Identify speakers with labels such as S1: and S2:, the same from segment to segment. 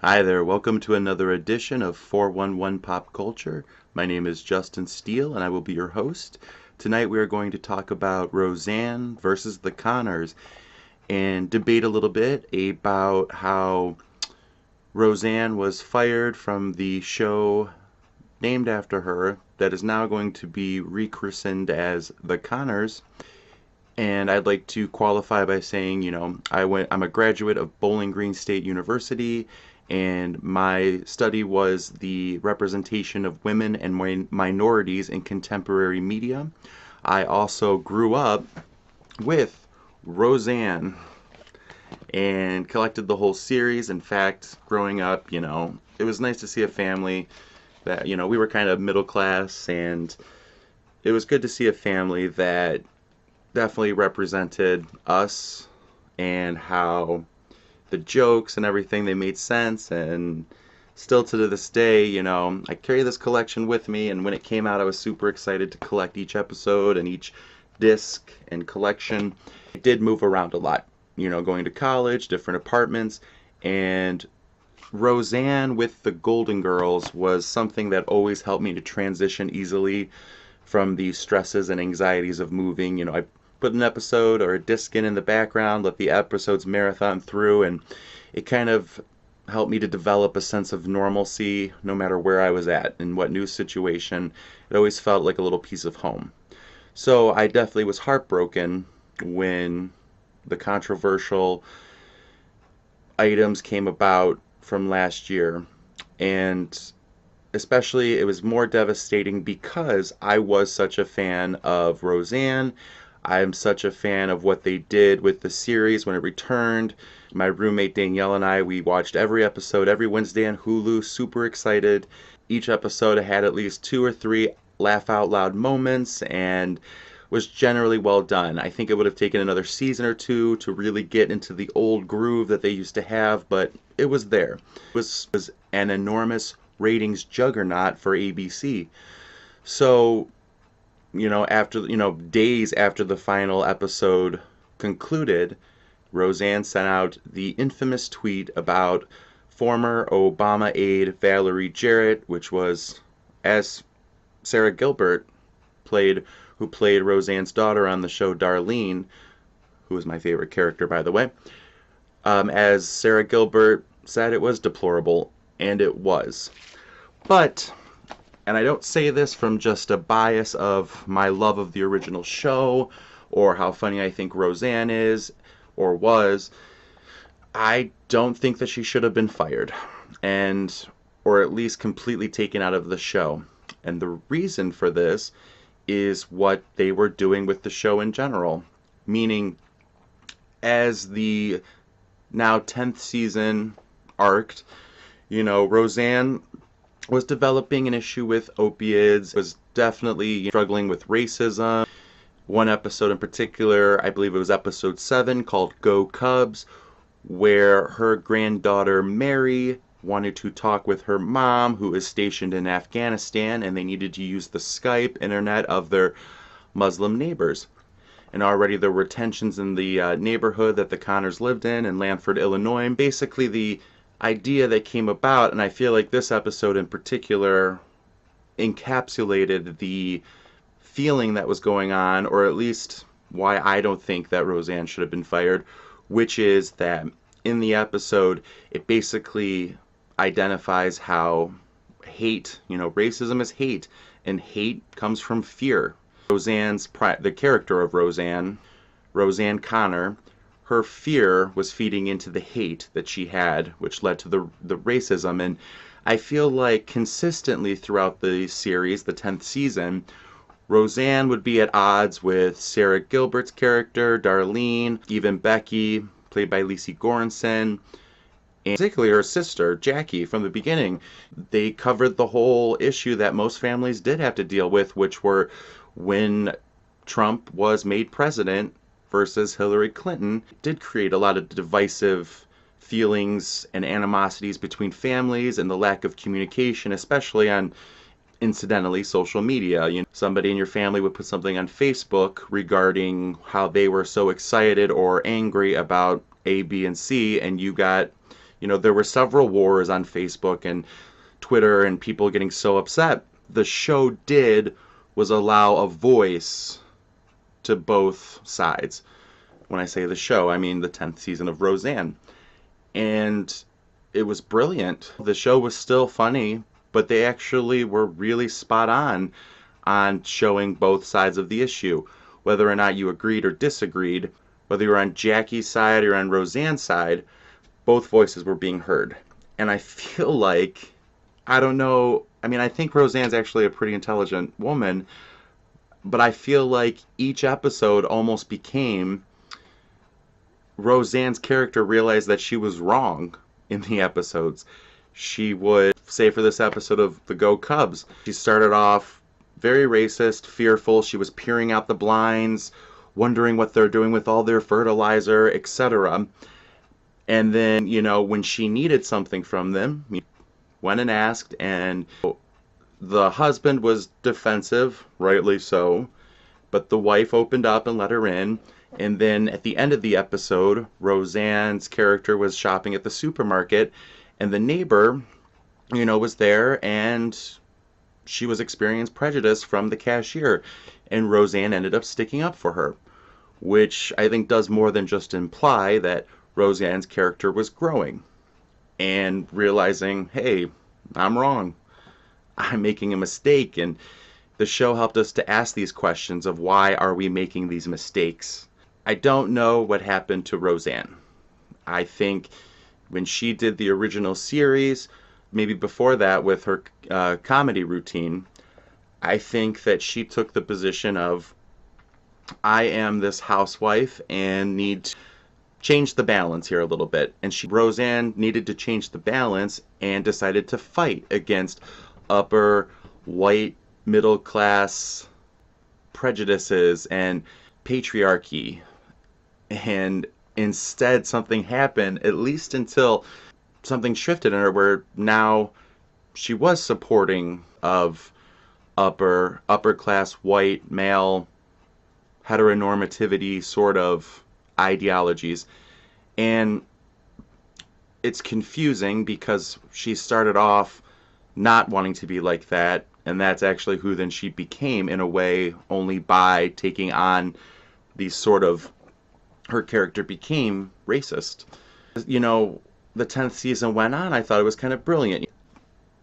S1: Hi there, welcome to another edition of 411 Pop Culture. My name is Justin Steele and I will be your host. Tonight we are going to talk about Roseanne versus The Conners and debate a little bit about how Roseanne was fired from the show named after her that is now going to be rechristened as The Conners. And I'd like to qualify by saying, I'm a graduate of Bowling Green State University, and my study was the representation of women and minorities in contemporary media. I also grew up with Roseanne and collected the whole series. In fact, growing up, it was nice to see a family that, we were kind of middle class, and it was good to see a family that definitely represented us and how the jokes and everything, they made sense. And still to this day, I carry this collection with me, and when it came out I was super excited to collect each episode and each disc and collection. I did move around a lot, going to college, different apartments, and Roseanne with the Golden Girls was something that always helped me to transition easily from the stresses and anxieties of moving. I put an episode or a disc in the background, let the episodes marathon through, and it kind of helped me to develop a sense of normalcy no matter where I was at, in what new situation. It always felt like a little piece of home. So I definitely was heartbroken when the controversial items came about from last year. And especially it was more devastating because I was such a fan of Roseanne. I'm such a fan of what they did with the series when it returned. My roommate Danielle and I, we watched every episode every Wednesday on Hulu, super excited. Each episode had at least 2 or 3 laugh out loud moments and was generally well done. I think it would have taken another season or two to really get into the old groove that they used to have, but it was there. It was an enormous ratings juggernaut for ABC. So, after, days after the final episode concluded, Roseanne sent out the infamous tweet about former Obama aide Valerie Jarrett, which was, as Sarah Gilbert who played Roseanne's daughter on the show Darlene, who was my favorite character, by the way. As Sarah Gilbert said, it was deplorable, and it was. But, and I don't say this from just a bias of my love of the original show or how funny I think Roseanne is or was, I don't think that she should have been fired, or at least completely taken out of the show. And the reason for this is what they were doing with the show in general. Meaning, as the now 10th season arced, Roseanne was developing an issue with opiates, was definitely struggling with racism. One episode in particular, I believe it was episode 7, called Go Cubs, where her granddaughter Mary wanted to talk with her mom, who is stationed in Afghanistan, and they needed to use the Skype internet of their Muslim neighbors. And already there were tensions in the neighborhood that the Conners lived in Lanford, Illinois. Basically, the idea that came about, and I feel like this episode in particular encapsulated the feeling that was going on, or at least why I don't think that Roseanne should have been fired, which is that in the episode, it basically identifies how hate, racism is hate, and hate comes from fear. The character of Roseanne Connor, her fear was feeding into the hate that she had, which led to the racism. And I feel like consistently throughout the series, the 10th season, Roseanne would be at odds with Sarah Gilbert's character, Darlene, even Becky, played by Lacey Goranson, and particularly her sister, Jackie, from the beginning. They covered the whole issue that most families did have to deal with, which were when Trump was made president versus Hillary Clinton. It did create a lot of divisive feelings and animosities between families and the lack of communication, especially on, incidentally, social media. Somebody in your family would put something on Facebook regarding how they were so excited or angry about A, B, and C, and you got There were several wars on Facebook and Twitter and people getting so upset. The show did was allow a voice to both sides. When I say the show, I mean the 10th season of Roseanne. And it was brilliant. The show was still funny, but they actually were really spot on showing both sides of the issue. Whether or not you agreed or disagreed, whether you were on Jackie's side or on Roseanne's side, both voices were being heard. And I feel like, I don't know, I think Roseanne's actually a pretty intelligent woman, but I feel like each episode almost became Roseanne's character realized that she was wrong in the episodes. She would say, for this episode of the Go Cubs, she started off very racist, fearful. She was peering out the blinds, wondering what they're doing with all their fertilizer, etc. And then, when she needed something from them, went and asked, and the husband was defensive, rightly so, but the wife opened up and let her in. And then at the end of the episode, Roseanne's character was shopping at the supermarket, and the neighbor, was there, and she was experiencing prejudice from the cashier, and Roseanne ended up sticking up for her, which I think does more than just imply that Roseanne's character was growing and realizing, hey, I'm wrong. I'm making a mistake. And the show helped us to ask these questions of why are we making these mistakes. I don't know what happened to Roseanne. I think when she did the original series, maybe before that with her comedy routine, I think that she took the position of, I am this housewife and need to change the balance here a little bit. And Roseanne needed to change the balance and decided to fight against upper white middle class prejudices and patriarchy. And instead something happened, at least until something shifted in her, where now she was supporting of upper class white male heteronormativity sort of ideologies. And it's confusing because she started off not wanting to be like that, and that's actually who then she became, in a way, only by taking on these sort of, her character became racist. The 10th season went on, I thought it was kind of brilliant.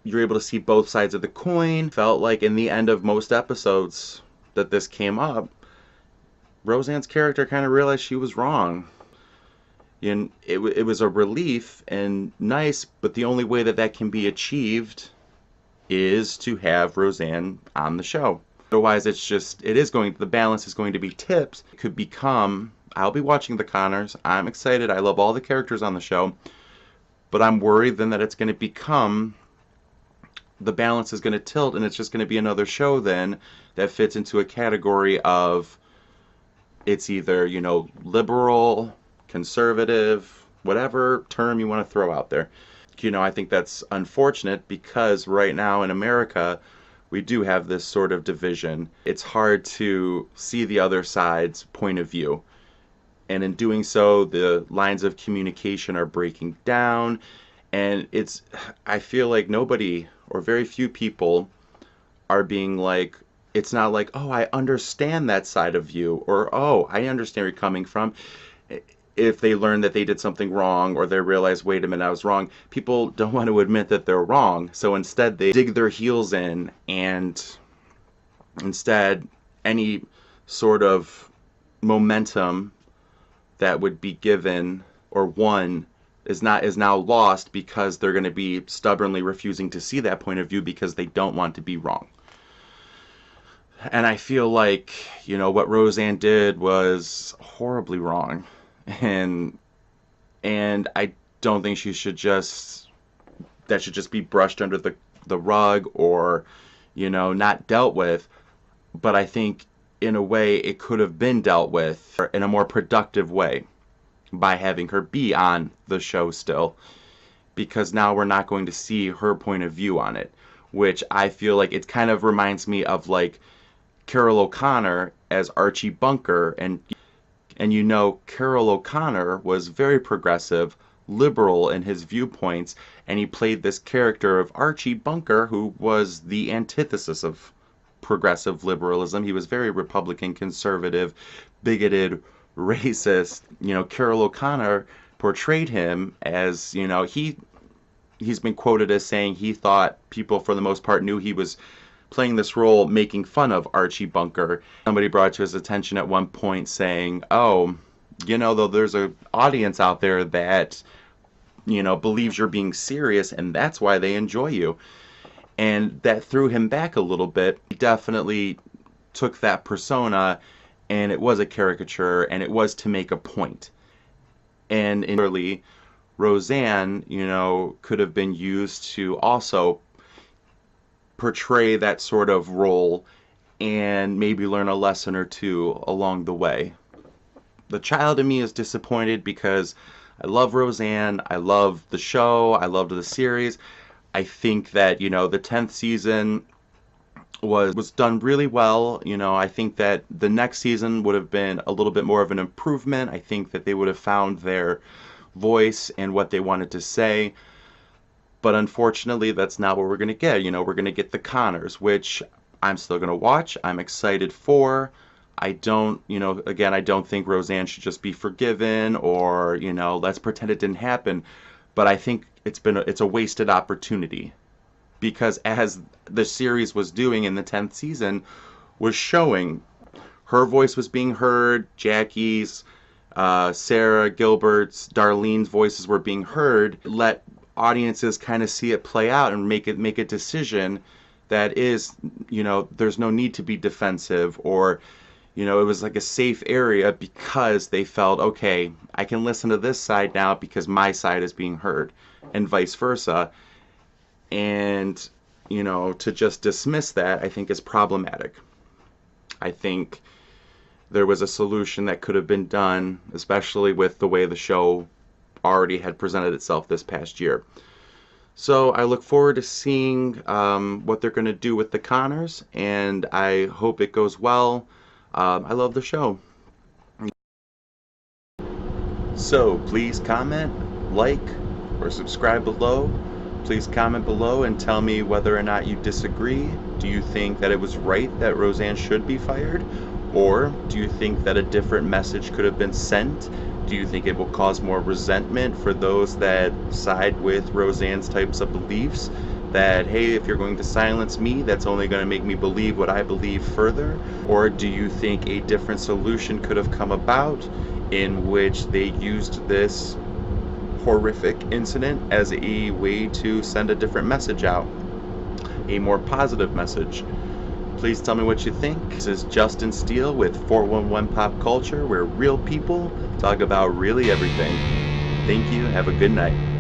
S1: You're able to see both sides of the coin. Felt like in the end of most episodes that this came up, Roseanne's character kind of realized she was wrong. And it was a relief and nice, but the only way that that can be achieved is to have Roseanne on the show. Otherwise, the balance is going to be tipped. It could become, I'll be watching The Conners. I'm excited. I love all the characters on the show. But I'm worried then that it's going to become, the balance is going to tilt, and it's just going to be another show then that fits into a category of, it's either, liberal, conservative, whatever term you want to throw out there. I think that's unfortunate because right now in America, we do have this sort of division. It's hard to see the other side's point of view. And in doing so, the lines of communication are breaking down. And I feel like nobody or very few people are being like, it's not like, oh, I understand that side of you, or, oh, I understand where you're coming from. If they learn that they did something wrong, or they realize, wait a minute, I was wrong, people don't want to admit that they're wrong. So instead, they dig their heels in, and instead, any sort of momentum that would be given or won is now lost because they're going to be stubbornly refusing to see that point of view because they don't want to be wrong. And I feel like, what Roseanne did was horribly wrong. And I don't think that should just be brushed under the rug or, not dealt with. But I think in a way it could have been dealt with in a more productive way by having her be on the show still, because now we're not going to see her point of view on it, which I feel like it kind of reminds me of like Carol O'Connor as Archie Bunker, and Carol O'Connor was very progressive, liberal in his viewpoints, and he played this character of Archie Bunker, who was the antithesis of progressive liberalism. He was very Republican, conservative, bigoted, racist. Carol O'Connor portrayed him as, he's been quoted as saying he thought people for the most part knew he was playing this role making fun of Archie Bunker. Somebody brought to his attention at one point saying, oh, though there's an audience out there that, believes you're being serious, and that's why they enjoy you. And that threw him back a little bit. He definitely took that persona, and it was a caricature, and it was to make a point. And in early, Roseanne, could have been used to also portray that sort of role and maybe learn a lesson or two along the way. The child in me is disappointed because I love Roseanne, I love the show, I loved the series. I think that, the 10th season was done really well. I think that the next season would have been a little bit more of an improvement. I think that they would have found their voice and what they wanted to say. But unfortunately, that's not what we're going to get. We're going to get the Conners, which I'm still going to watch. I'm excited for. I don't, again, I don't think Roseanne should just be forgiven or, let's pretend it didn't happen. But I think it's a wasted opportunity, because as the series was doing in the 10th season, was showing her voice was being heard, Jackie's, Sarah, Gilbert's, Darlene's voices were being heard. Let audiences kind of see it play out and make a decision that is, there's no need to be defensive, or it was like a safe area because they felt, okay, I can listen to this side now because my side is being heard, and vice versa. And to just dismiss that, I think, is problematic. I think there was a solution that could have been done, especially with the way the show already had presented itself this past year. So I look forward to seeing what they're going to do with the Conners, and I hope it goes well. I love the show. So please comment, like, or subscribe below. Please comment below and tell me whether or not you disagree. Do you think that it was right that Roseanne should be fired? Or do you think that a different message could have been sent? Do you think it will cause more resentment for those that side with Roseanne's types of beliefs? That, hey, if you're going to silence me, that's only going to make me believe what I believe further? Or do you think a different solution could have come about in which they used this horrific incident as a way to send a different message out, a more positive message? Please tell me what you think. This is Justin Steele with 411 Pop Culture, where real people talk about really everything. Thank you. Have a good night.